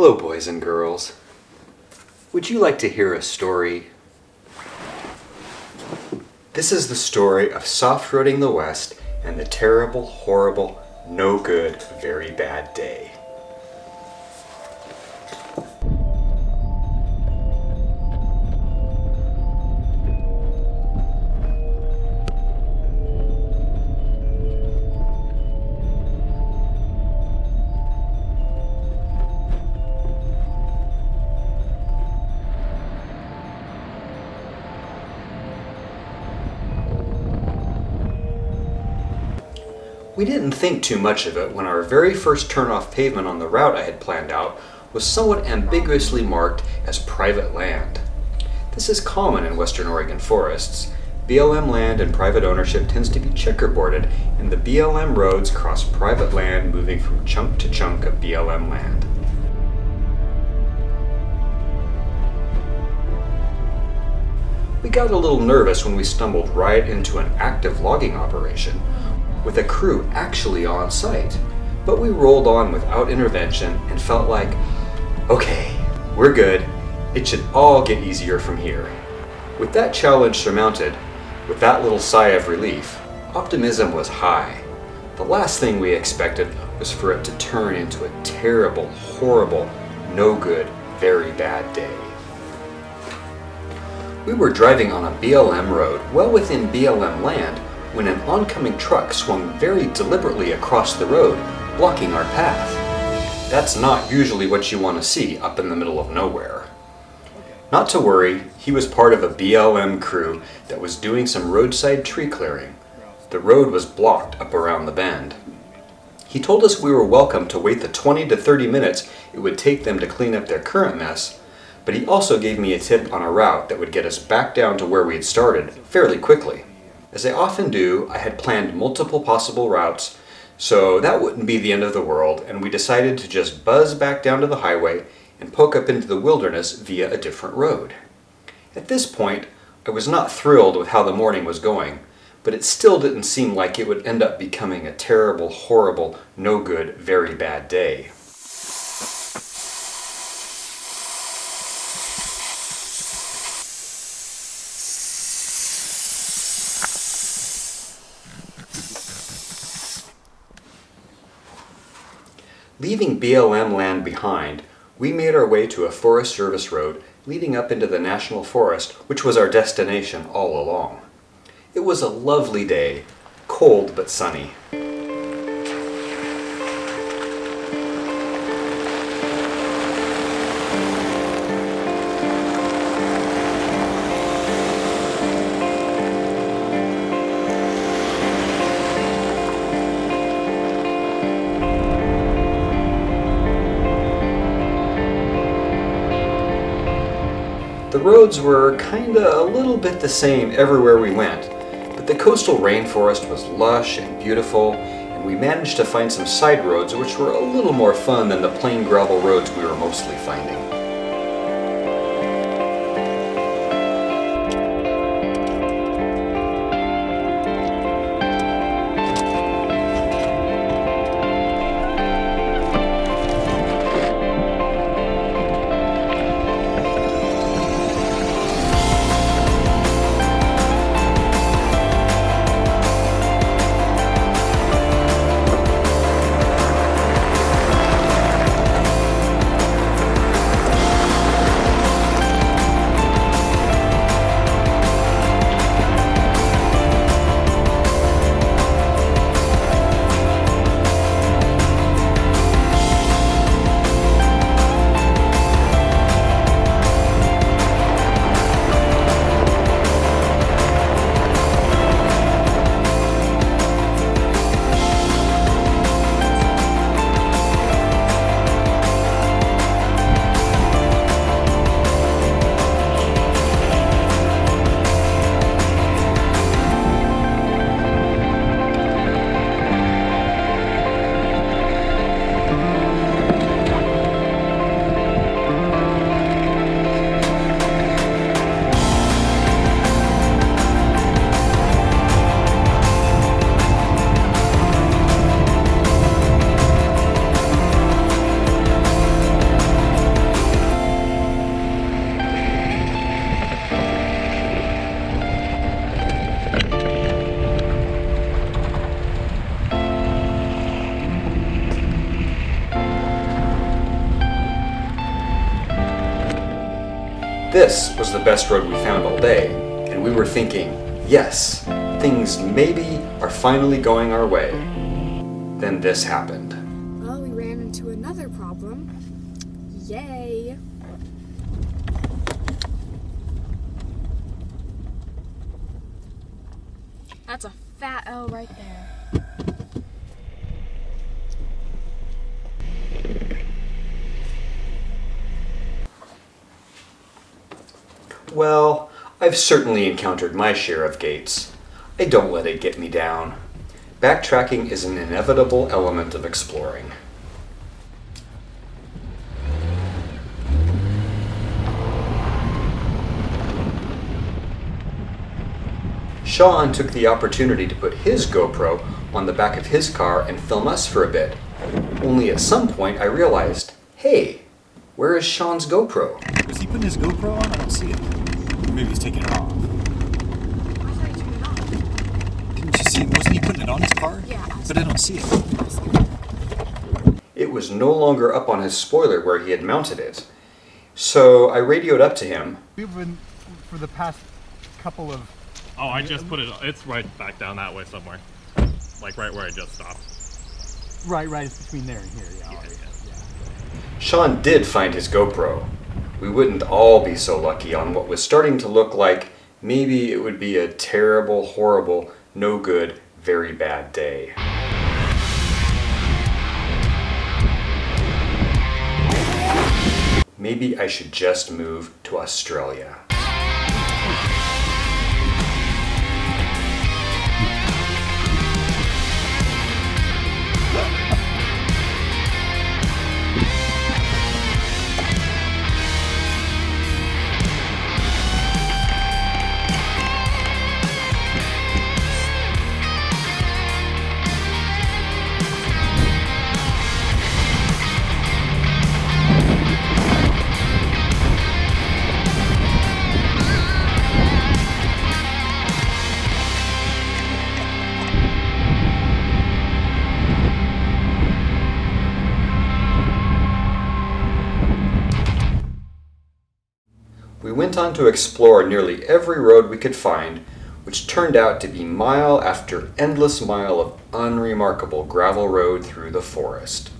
Hello, boys and girls. Would you like to hear a story? This is the story of Softroading the West and the terrible, horrible, no good, very bad day. We didn't think too much of it when our very first turn-off pavement on the route I had planned out was somewhat ambiguously marked as private land. This is common in Western Oregon forests. BLM land and private ownership tends to be checkerboarded, and the BLM roads cross private land, moving from chunk to chunk of BLM land. We got a little nervous when we stumbled right into an active logging operation, with a crew actually on site. But we rolled on without intervention and felt like, okay, we're good. It should all get easier from here. With that challenge surmounted, with that little sigh of relief, optimism was high. The last thing we expected was for it to turn into a terrible, horrible, no good, very bad day. We were driving on a BLM road well within BLM land when an oncoming truck swung very deliberately across the road, blocking our path. That's not usually what you want to see up in the middle of nowhere. Not to worry, he was part of a BLM crew that was doing some roadside tree clearing. The road was blocked up around the bend. He told us we were welcome to wait the 20 to 30 minutes it would take them to clean up their current mess, but he also gave me a tip on a route that would get us back down to where we had started fairly quickly. As I often do, I had planned multiple possible routes, so that wouldn't be the end of the world, and we decided to just buzz back down to the highway and poke up into the wilderness via a different road. At this point, I was not thrilled with how the morning was going, but it still didn't seem like it would end up becoming a terrible, horrible, no good, very bad day. Leaving BLM land behind, we made our way to a Forest Service road leading up into the National Forest, which was our destination all along. It was a lovely day, cold but sunny. The roads were kinda a little bit the same everywhere we went, but the coastal rainforest was lush and beautiful, and we managed to find some side roads which were a little more fun than the plain gravel roads we were mostly finding. This was the best road we found all day, and we were thinking, yes, things maybe are finally going our way. Then this happened. Well, we ran into another problem. Yay! That's a fat L right there. Well, I've certainly encountered my share of gates. I don't let it get me down. Backtracking is an inevitable element of exploring. Shawn took the opportunity to put his GoPro on the back of his car and film us for a bit. Only at some point I realized, hey, where is Shawn's GoPro? Was he putting his GoPro on? I don't see it. Or maybe he's taking it off. I thought you turned it off. Didn't you see? Wasn't he putting it on his car? Yeah. But I don't see it. It was no longer up on his spoiler where he had mounted it. So I radioed up to him. We've been, for the past couple of... Oh, I just put it, it's right back down that way somewhere. Like right where I just stopped. Right, it's between there and here, yeah. Yeah. Shawn did find his GoPro. We wouldn't all be so lucky on what was starting to look like maybe it would be a terrible, horrible, no good, very bad day. Maybe I should just move to Australia. We went on to explore nearly every road we could find, which turned out to be mile after endless mile of unremarkable gravel road through the forest.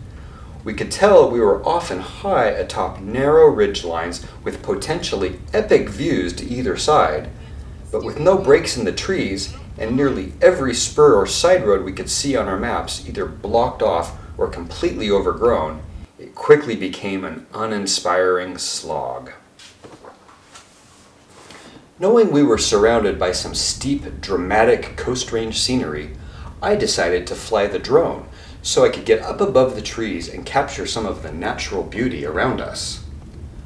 We could tell we were often high atop narrow ridge lines with potentially epic views to either side, but with no breaks in the trees and nearly every spur or side road we could see on our maps either blocked off or completely overgrown, it quickly became an uninspiring slog. Knowing we were surrounded by some steep, dramatic coast range scenery, I decided to fly the drone so I could get up above the trees and capture some of the natural beauty around us.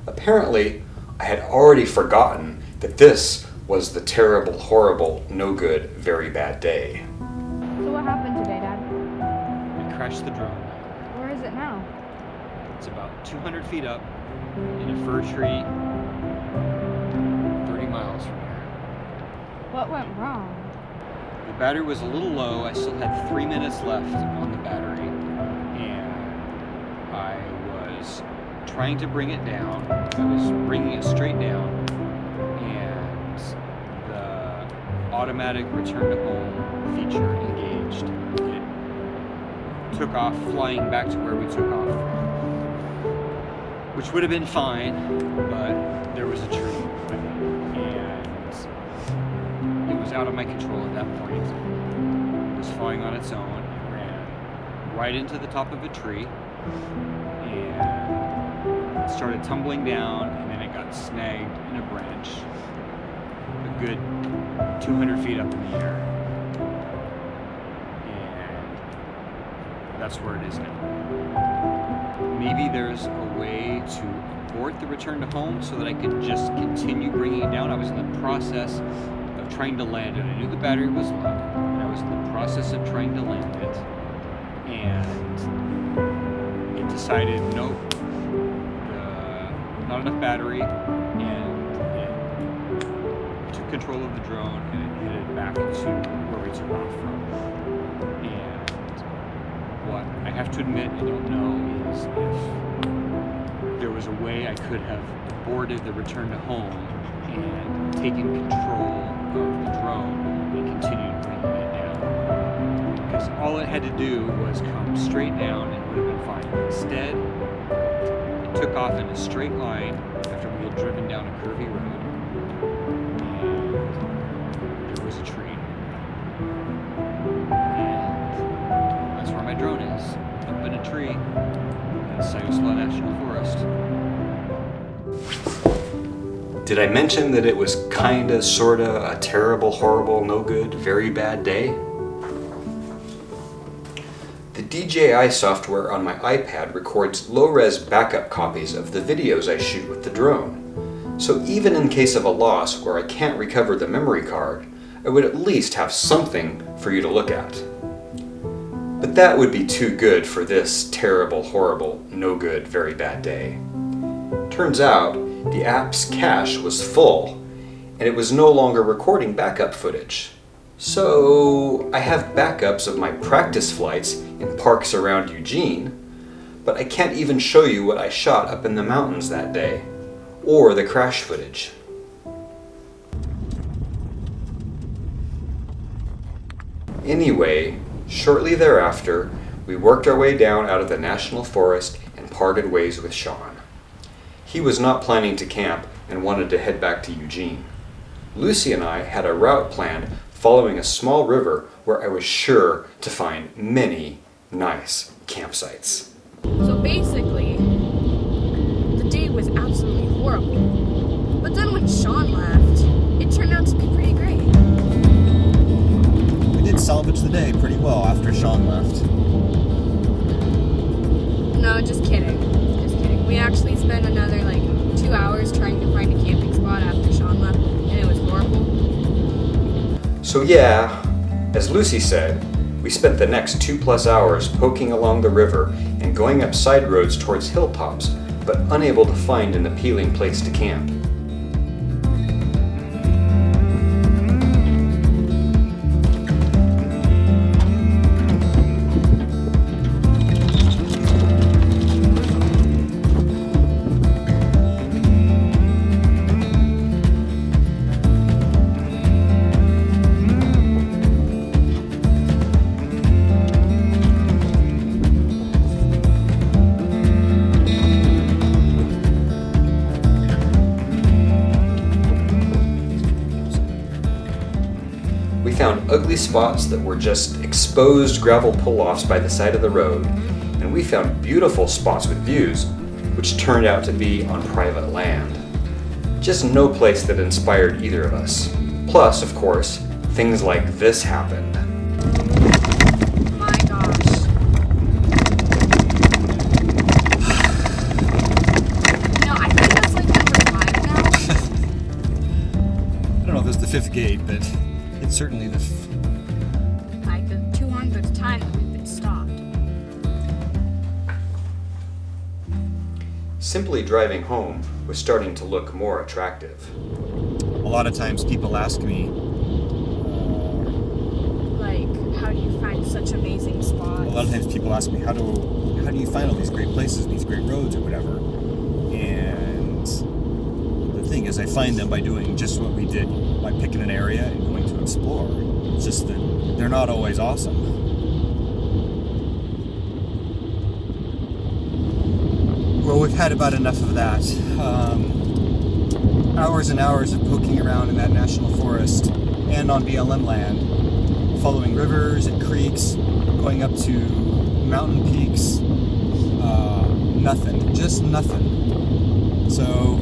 Apparently, I had already forgotten that this was the terrible, horrible, no good, very bad day. So what happened today, Dad? We crashed the drone. Where is it now? It's about 200 feet up in a fir tree 30 miles from here. What went wrong? The battery was a little low. I still had 3 minutes left on the battery, and I was trying to bring it down. I was bringing it straight down, and the automatic return to home feature engaged. It took off, flying back to where we took off from, which would have been fine, but there was a tree, and it was out of my control at that point. It was flying on its own. It ran right into the top of a tree and started tumbling down, and then it got snagged in a branch a good 200 feet up in the air. And that's where it is now. Maybe there's a way to abort the return to home so that I could just continue bringing it down. I was in the process of trying to land it. I knew the battery was low, and I was in the process of trying to land it, and it decided, nope, not enough battery, and it took control of the drone and it headed back to where we took off from. And what I have to admit I don't know is if there was a way I could have aborted the return to home and taken control of the drone and continued bringing it down. Because all it had to do was come straight down and it would have been fine. Instead, it took off in a straight line after we had driven down a curvy road, and there was a tree. And that's where my drone is, up in a tree in Viaiar National Forest. Did I mention that it was kinda, sorta, a terrible, horrible, no good, very bad day? The DJI software on my iPad records low-res backup copies of the videos I shoot with the drone. So even in case of a loss where I can't recover the memory card, I would at least have something for you to look at. But that would be too good for this terrible, horrible, no good, very bad day. Turns out, the app's cache was full, and it was no longer recording backup footage. So I have backups of my practice flights in parks around Eugene, but I can't even show you what I shot up in the mountains that day, or the crash footage. Anyway, shortly thereafter, we worked our way down out of the National Forest and parted ways with Shawn. He was not planning to camp and wanted to head back to Eugene. Lucie and I had a route planned following a small river where I was sure to find many nice campsites. So basically, the day was absolutely horrible. But then when Shawn left, it turned out to be pretty great. We did salvage the day pretty well after Shawn left. No, just kidding. Just kidding. We actually spent another 2 hours trying to find a camping spot after Shawn left, and it was horrible. So yeah, as Lucie said, we spent the next 2+ hours poking along the river and going up side roads towards hilltops, but unable to find an appealing place to camp. We found ugly spots that were just exposed gravel pull-offs by the side of the road, and we found beautiful spots with views, which turned out to be on private land. Just no place that inspired either of us. Plus, of course, things like this happened. My gosh. No, I think that's number 5 now. I don't know if it's the 5th gate, but it's certainly the... The 200th time that we've been stopped. Simply driving home was starting to look more attractive. A lot of times people ask me, How do you find such amazing spots? a lot of times people ask me, how do you find all these great places and these great roads or whatever? And the thing is, I find them by doing just what we did, by picking an area and going to explore. It's just that they're not always awesome. Well, we've had about enough of that. Hours and hours of poking around in that national forest and on BLM land, following rivers and creeks, going up to mountain peaks. Nothing, just nothing. So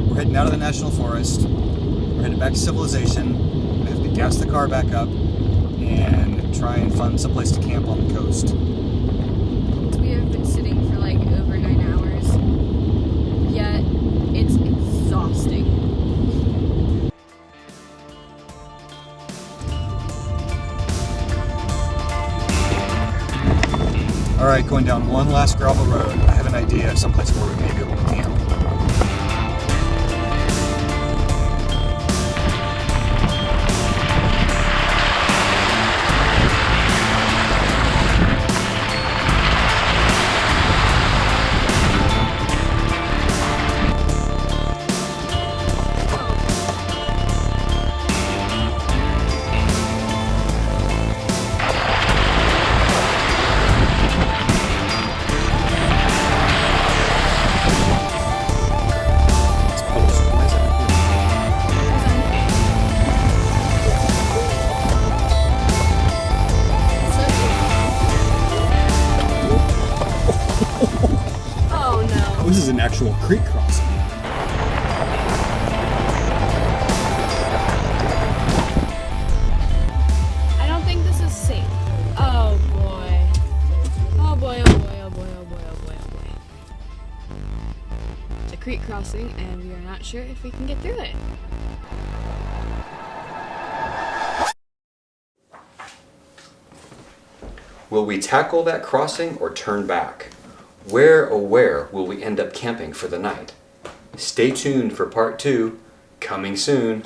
we're heading out of the national forest. We're headed back to civilization. We have to gas the car back up and try and find someplace to camp on the coast. We have been sitting for over 9 hours, yet it's exhausting. Alright, going down one last gravel road. I have an idea of someplace where we may be able to camp. is an actual creek crossing. I don't think this is safe. Oh boy. Oh boy, oh boy, oh boy, oh boy, oh boy, oh boy. It's a creek crossing and we are not sure if we can get through it. Will we tackle that crossing or turn back? Where, oh where, will we end up camping for the night? Stay tuned for part 2, coming soon.